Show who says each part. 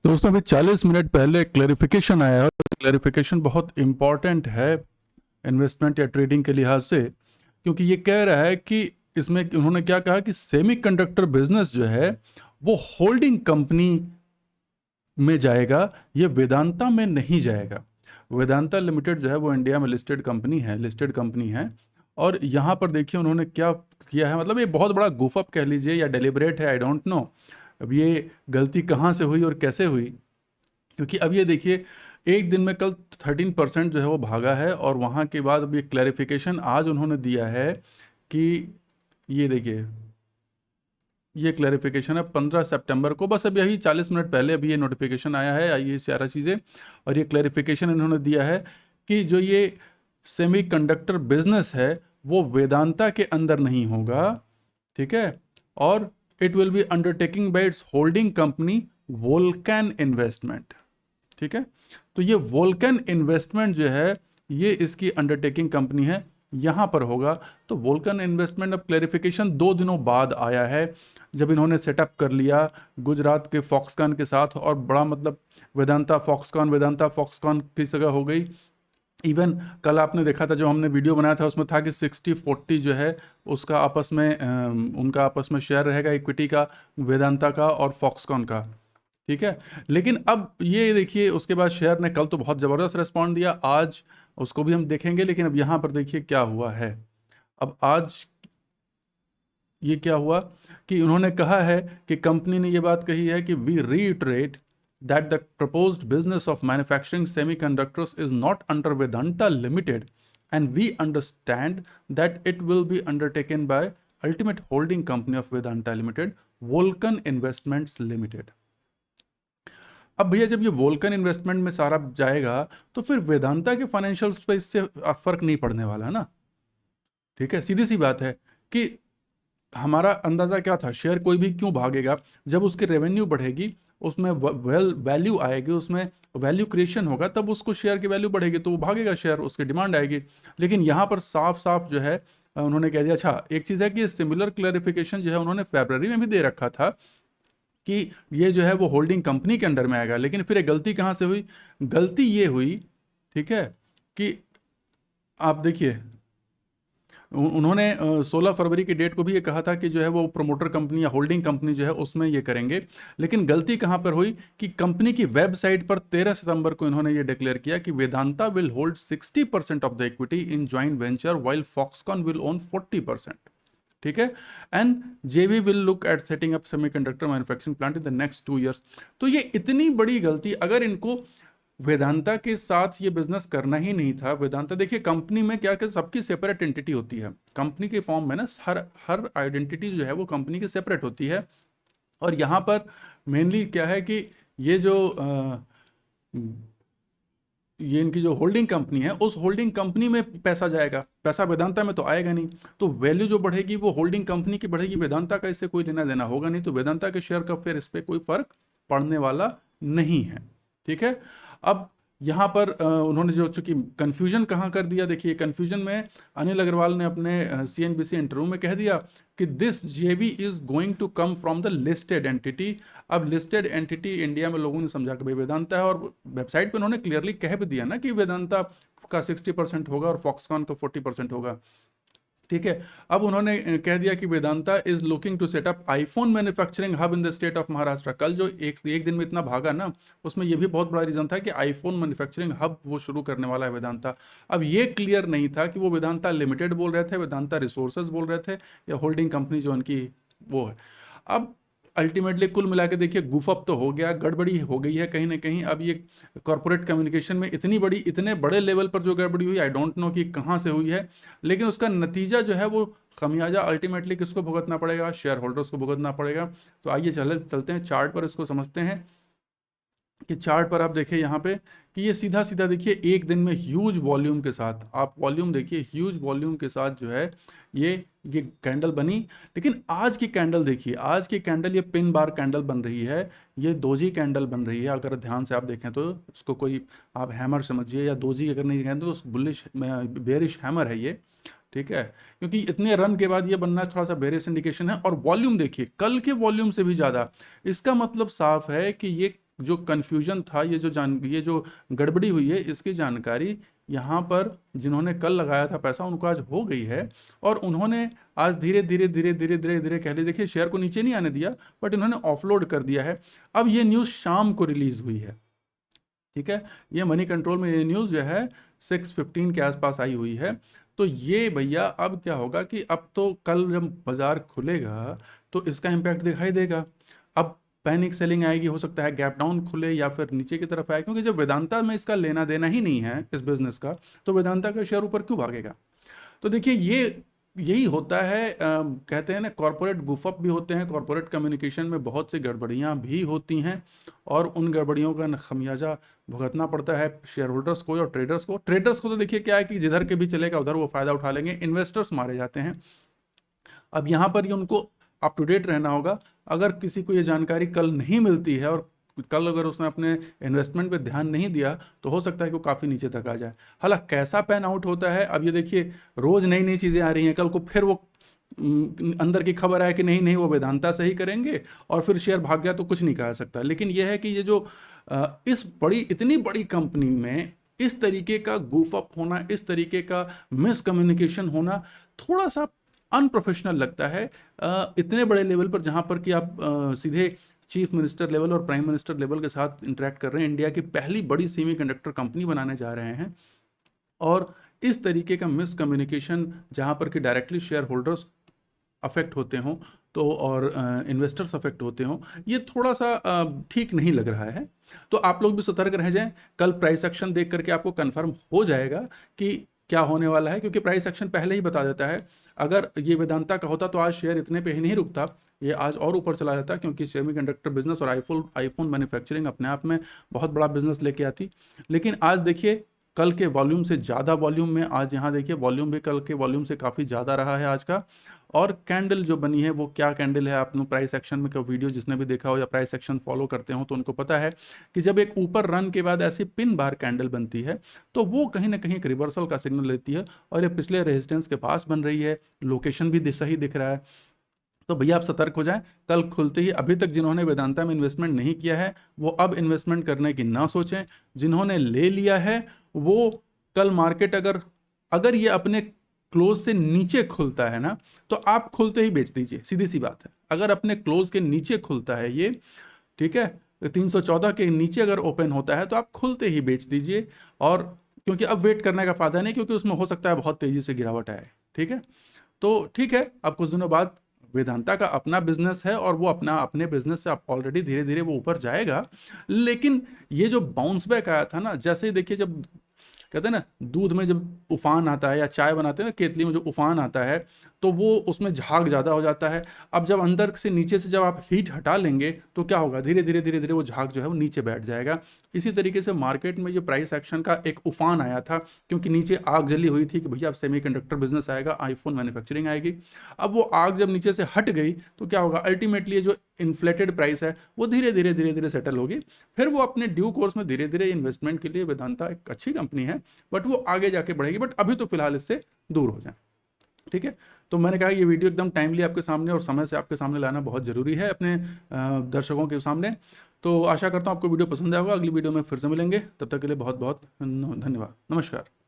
Speaker 1: दोस्तों अभी 40 मिनट पहले क्लैरिफिकेशन आया है और क्लैरिफिकेशन बहुत इम्पॉर्टेंट है इन्वेस्टमेंट या ट्रेडिंग के लिहाज से, क्योंकि ये कह रहा है कि इसमें उन्होंने क्या कहा कि सेमीकंडक्टर बिजनेस जो है वो होल्डिंग कंपनी में जाएगा, ये वेदांता में नहीं जाएगा। वेदांता लिमिटेड जो है वो इंडिया में लिस्टेड कंपनी है। और यहाँ पर देखिए उन्होंने क्या किया है, मतलब ये बहुत बड़ा गुफअप कह लीजिए या डेलिबरेट है, आई डोंट नो अब ये गलती कहाँ से हुई और कैसे हुई। क्योंकि अब ये देखिए एक दिन में कल 13% जो है वो भागा है, और वहाँ के बाद अब ये क्लैरिफिकेशन आज उन्होंने दिया है कि ये देखिए ये क्लैरिफिकेशन है 15 सितंबर को, बस अभी अभी 40 मिनट पहले अभी ये नोटिफिकेशन आया है, ये सारा चीज़ें। और ये क्लैरिफिकेशन इन्होंने दिया है कि जो ये सेमीकंडक्टर बिजनेस है वो वेदांता के अंदर नहीं होगा, ठीक है। और it will be undertaking by its holding company Volcan investment, ठीक है। तो ये वोल्कैन इन्वेस्टमेंट जो है ये इसकी अंडरटेकिंग कंपनी है, यहाँ पर होगा। तो वोल्कन इन्वेस्टमेंट अब क्लैरिफिकेशन 2 दिनों बाद आया है, जब इन्होंने सेटअप कर लिया गुजरात के फॉक्सकॉन के साथ, और बड़ा मतलब वेदांता फॉक्सकॉन की जगह हो गई। इवन कल आपने देखा था जो हमने वीडियो बनाया था उसमें था कि 60-40 जो है उसका आपस में उनका आपस में शेयर रहेगा इक्विटी का, वेदांता का और फॉक्सकॉन का, ठीक है। लेकिन अब ये देखिए उसके बाद शेयर ने कल तो बहुत ज़बरदस्त रिस्पॉन्ड दिया, आज उसको भी हम देखेंगे। लेकिन अब यहाँ पर देखिए क्या हुआ है। अब आज ये क्या हुआ कि उन्होंने कहा है कि कंपनी ने ये बात कही है कि we reiterate that the proposed business of manufacturing semiconductors is not under Vedanta Limited, and we understand that it will be undertaken by ultimate holding company of Vedanta Limited, Vulcan Investments Limited. अब भैया जब ये Vulcan investment में सारा जाएगा तो फिर वेदांता के फाइनेंशियल्स पे इससे फर्क नहीं पड़ने वाला है ना, ठीक है। सीधी सी बात है कि हमारा अंदाज़ा क्या था, शेयर कोई भी क्यों भागेगा, जब उसकी रेवेन्यू बढ़ेगी, उसमें वैल्यू आएगी, उसमें वैल्यू क्रिएशन होगा, तब उसको शेयर की वैल्यू बढ़ेगी तो वो भागेगा शेयर, उसकी डिमांड आएगी। लेकिन यहाँ पर साफ साफ जो है उन्होंने कह दिया। अच्छा एक चीज़ है कि सिमिलर क्लैरिफिकेशन जो है उन्होंने फरवरी में भी दे रखा था कि ये जो है वो होल्डिंग कंपनी के अंडर में आएगा। लेकिन फिर एक गलती कहाँ से हुई, गलती ये हुई, ठीक है, कि आप देखिए उन्होंने 16 फरवरी की डेट को भी ये कहा था कि जो है वो प्रमोटर कंपनी या होल्डिंग कंपनी जो है उसमें ये करेंगे। लेकिन गलती कहाँ पर हुई कि कंपनी की वेबसाइट पर 13 सितंबर को इन्होंने ये डिक्लेयर किया कि Vedanta will hold 60% of the equity in joint venture while Foxconn will own 40%, ठीक है। एंड जेवी will look at setting up semiconductor manufacturing plant in the next 2 years। तो ये इतनी बड़ी गलती, अगर इनको वेदांता के साथ ये बिजनेस करना ही नहीं था। वेदांता देखिए कंपनी में क्या क्या सबकी सेपरेट एंटिटी होती है, कंपनी के फॉर्म में ना हर हर आइडेंटिटी जो है वो कंपनी की सेपरेट होती है। और यहाँ पर मेनली क्या है कि ये जो ये इनकी जो होल्डिंग कंपनी है उस होल्डिंग कंपनी में पैसा जाएगा, पैसा वेदांता में तो आएगा नहीं। तो वैल्यू जो बढ़ेगी वो होल्डिंग कंपनी की बढ़ेगी, वेदांता का इससे कोई लेना देना होगा नहीं। तो वेदांता के शेयर का फिर इस पर कोई फर्क पड़ने वाला नहीं है, ठीक है। अब यहाँ पर उन्होंने जो चूंकि कन्फ्यूजन कहाँ कर दिया, देखिए कन्फ्यूजन में अनिल अग्रवाल ने अपने CNBC इंटरव्यू में कह दिया कि this JV is going to come from the listed entity. अब लिस्टेड एंटिटी इंडिया में लोगों ने समझा कि भाई वेदांता है, और वेबसाइट पे उन्होंने क्लियरली कह भी दिया ना कि वेदांता का 60% होगा और फॉक्सकॉन का 40% होगा, ठीक है। अब उन्होंने कह दिया कि Vedanta is looking to set up iPhone manufacturing hub in the state of Maharashtra. कल जो एक दिन में इतना भागा ना, उसमें यह भी बहुत बड़ा रीजन था कि आईफोन मैन्युफैक्चरिंग हब वो शुरू करने वाला है वेदांता। अब ये क्लियर नहीं था कि वो वेदांता लिमिटेड बोल रहे थे, वेदांता रिसोर्सेज बोल रहे थे, या होल्डिंग कंपनी जो उनकी वो है। अब अल्टीमेटली कुल मिला के देखिए गुफअप तो हो गया, गड़बड़ी हो गई है कहीं ना कहीं। अब ये कॉरपोरेट कम्युनिकेशन में इतने बड़े लेवल पर जो गड़बड़ी हुई, आई डोंट नो कि कहाँ से हुई है, लेकिन उसका नतीजा जो है वो खमियाजा अल्टीमेटली किसको भुगतना पड़ेगा, शेयर होल्डर्स को भुगतना पड़ेगा। तो आइए चलते हैं चार्ट पर, इसको समझते हैं कि चार्ट पर आप देखिए यहाँ पे कि ये सीधा सीधा देखिए एक दिन में ह्यूज वॉल्यूम के साथ, आप वॉल्यूम देखिए ह्यूज वॉल्यूम के साथ जो है ये कैंडल बनी। लेकिन आज की कैंडल देखिए, आज की कैंडल ये पिन बार कैंडल बन रही है, ये दोजी कैंडल बन रही है। अगर ध्यान से आप देखें तो इसको कोई आप हैमर समझिए, या दोजी अगर नहीं कहें तो बुलिश बेरिश हैमर है ये, ठीक है। क्योंकि इतने रन के बाद ये बनना थोड़ा सा बेरिश इंडिकेशन है। और वॉल्यूम देखिए कल के वॉल्यूम से भी ज़्यादा, इसका मतलब साफ है कि ये जो कन्फ्यूजन था, ये जो गड़बड़ी हुई है, इसकी जानकारी यहाँ पर जिन्होंने कल लगाया था पैसा उनको आज हो गई है। और उन्होंने आज धीरे धीरे धीरे धीरे धीरे धीरे कह ली, देखिए शेयर को नीचे नहीं आने दिया, बट इन्होंने ऑफलोड कर दिया है। अब ये न्यूज़ शाम को रिलीज हुई है, ठीक है, ये मनी कंट्रोल में ये न्यूज़ जो है 6:15 के आसपास आई हुई है। तो ये भैया अब क्या होगा कि अब तो कल जब बाजार खुलेगा तो इसका इम्पैक्ट दिखाई देगा। अब पैनिक सेलिंग आएगी, हो सकता है गैप डाउन खुले या फिर नीचे की तरफ आए, क्योंकि जब वेदांता में इसका लेना देना ही नहीं है इस बिजनेस का, तो वेदांता का शेयर ऊपर क्यों भागेगा। तो देखिए यही होता है, कहते हैं ना कॉरपोरेट गुफअप भी होते हैं, कॉरपोरेट कम्युनिकेशन में बहुत सी गड़बड़ियाँ भी होती हैं और उन गड़बड़ियों का खमियाजा भुगतना पड़ता है शेयर होल्डर्स को और ट्रेडर्स को। ट्रेडर्स को तो देखिए क्या है कि जिधर के भी चलेगा उधर वो फ़ायदा उठा लेंगे, इन्वेस्टर्स मारे जाते हैं। अब यहाँ पर ये उनको अप टू डेट रहना होगा। अगर किसी को ये जानकारी कल नहीं मिलती है और कल अगर उसने अपने इन्वेस्टमेंट पे ध्यान नहीं दिया तो हो सकता है कि वो काफ़ी नीचे तक आ जाए। हालांकि कैसा पैन आउट होता है, अब ये देखिए रोज़ नई नई चीज़ें आ रही हैं, कल को फिर वो अंदर की खबर आए कि नहीं नहीं वो वेदांता से ही करेंगे और फिर शेयर भाग गया तो कुछ नहीं कहा सकता। लेकिन यह है कि ये जो इतनी बड़ी कंपनी में इस तरीके का गूफ अप होना, इस तरीके का मिसकम्युनिकेशन होना थोड़ा सा अनप्रोफेशनल लगता है। इतने बड़े लेवल पर जहाँ पर कि आप सीधे चीफ मिनिस्टर लेवल और प्राइम मिनिस्टर लेवल के साथ इंटरेक्ट कर रहे हैं, इंडिया की पहली बड़ी सेमीकंडक्टर कंपनी बनाने जा रहे हैं, और इस तरीके का मिसकम्युनिकेशन जहाँ पर कि डायरेक्टली शेयर होल्डर्स अफेक्ट होते हों तो और इन्वेस्टर्स अफेक्ट होते हों, ये थोड़ा सा ठीक नहीं लग रहा है। तो आप लोग भी सतर्क रह जाएं। कल प्राइस एक्शन देख करके आपको कंफर्म हो जाएगा कि क्या होने वाला है, क्योंकि प्राइस एक्शन पहले ही बता देता है। अगर ये वेदांता का होता तो आज शेयर इतने पे ही नहीं रुकता, ये आज और ऊपर चला जाता, क्योंकि सेमीकंडक्टर बिजनेस और आईफोन मैन्युफैक्चरिंग अपने आप में बहुत बड़ा बिजनेस लेके आती। लेकिन आज देखिए कल के वॉल्यूम से ज़्यादा वॉल्यूम में, आज यहाँ देखिए वॉल्यूम भी कल के वॉल्यूम से काफ़ी ज़्यादा रहा है आज का। और कैंडल जो बनी है वो क्या कैंडल है, आपने प्राइस एक्शन में का वीडियो जिसने भी देखा हो या प्राइस एक्शन फॉलो करते हो तो उनको पता है कि जब एक ऊपर रन के बाद ऐसी पिन बार कैंडल बनती है तो वो कहीं ना कहीं एक रिवर्सल का सिग्नल लेती है, और ये पिछले रेजिस्टेंस के पास बन रही है, लोकेशन भी सही दिख रहा है। तो भैया आप सतर्क हो जाएं। कल खुलते ही अभी तक जिन्होंने वेदांता में इन्वेस्टमेंट नहीं किया है वो अब इन्वेस्टमेंट करने की ना सोचें, जिन्होंने ले लिया है वो कल मार्केट अगर ये अपने क्लोज से नीचे खुलता है ना तो आप खुलते ही बेच दीजिए, सीधी सी बात है। अगर अपने क्लोज के नीचे खुलता है ये, ठीक है, 314 के नीचे अगर ओपन होता है तो आप खुलते ही बेच दीजिए। और क्योंकि अब वेट करने का फायदा नहीं, क्योंकि उसमें हो सकता है बहुत तेजी से गिरावट आए, ठीक है। तो ठीक है, अब कुछ दिनों बाद वेदांता का अपना बिजनेस है और वो अपने बिजनेस से आप ऑलरेडी धीरे धीरे वो ऊपर जाएगा। लेकिन ये जो बाउंस बैक आया था ना, जैसे ही देखिए जब कहते हैं ना दूध में जब उफान आता है या चाय बनाते हैं ना केतली में जो उफान आता है तो वो उसमें झाग ज़्यादा हो जाता है। अब जब अंदर से नीचे से जब आप हीट हटा लेंगे तो क्या होगा, धीरे धीरे धीरे धीरे वो झाग जो है वो नीचे बैठ जाएगा। इसी तरीके से मार्केट में जो प्राइस एक्शन का एक उफान आया था, क्योंकि नीचे आग जली हुई थी कि भैया अब सेमीकंडक्टर बिजनेस आएगा, आईफोन मैन्युफैक्चरिंग आएगी। अब वो आग जब नीचे से हट गई तो क्या होगा, अल्टीमेटली जो इन्फ्लेटेड प्राइस है वो धीरे धीरे धीरे धीरे सेटल होगी। फिर वो अपने ड्यू कोर्स में धीरे धीरे इन्वेस्टमेंट के लिए वेदांता एक अच्छी कंपनी है, बट वो आगे जाके बढ़ेगी। बट अभी तो फिलहाल इससे दूर हो जाए, ठीक है। तो मैंने कहा ये वीडियो एकदम टाइमली आपके सामने और समय से आपके सामने लाना बहुत ज़रूरी है अपने दर्शकों के सामने। तो आशा करता हूँ आपको वीडियो पसंद आएगा। अगली वीडियो में फिर से मिलेंगे, तब तक के लिए बहुत बहुत धन्यवाद, नमस्कार।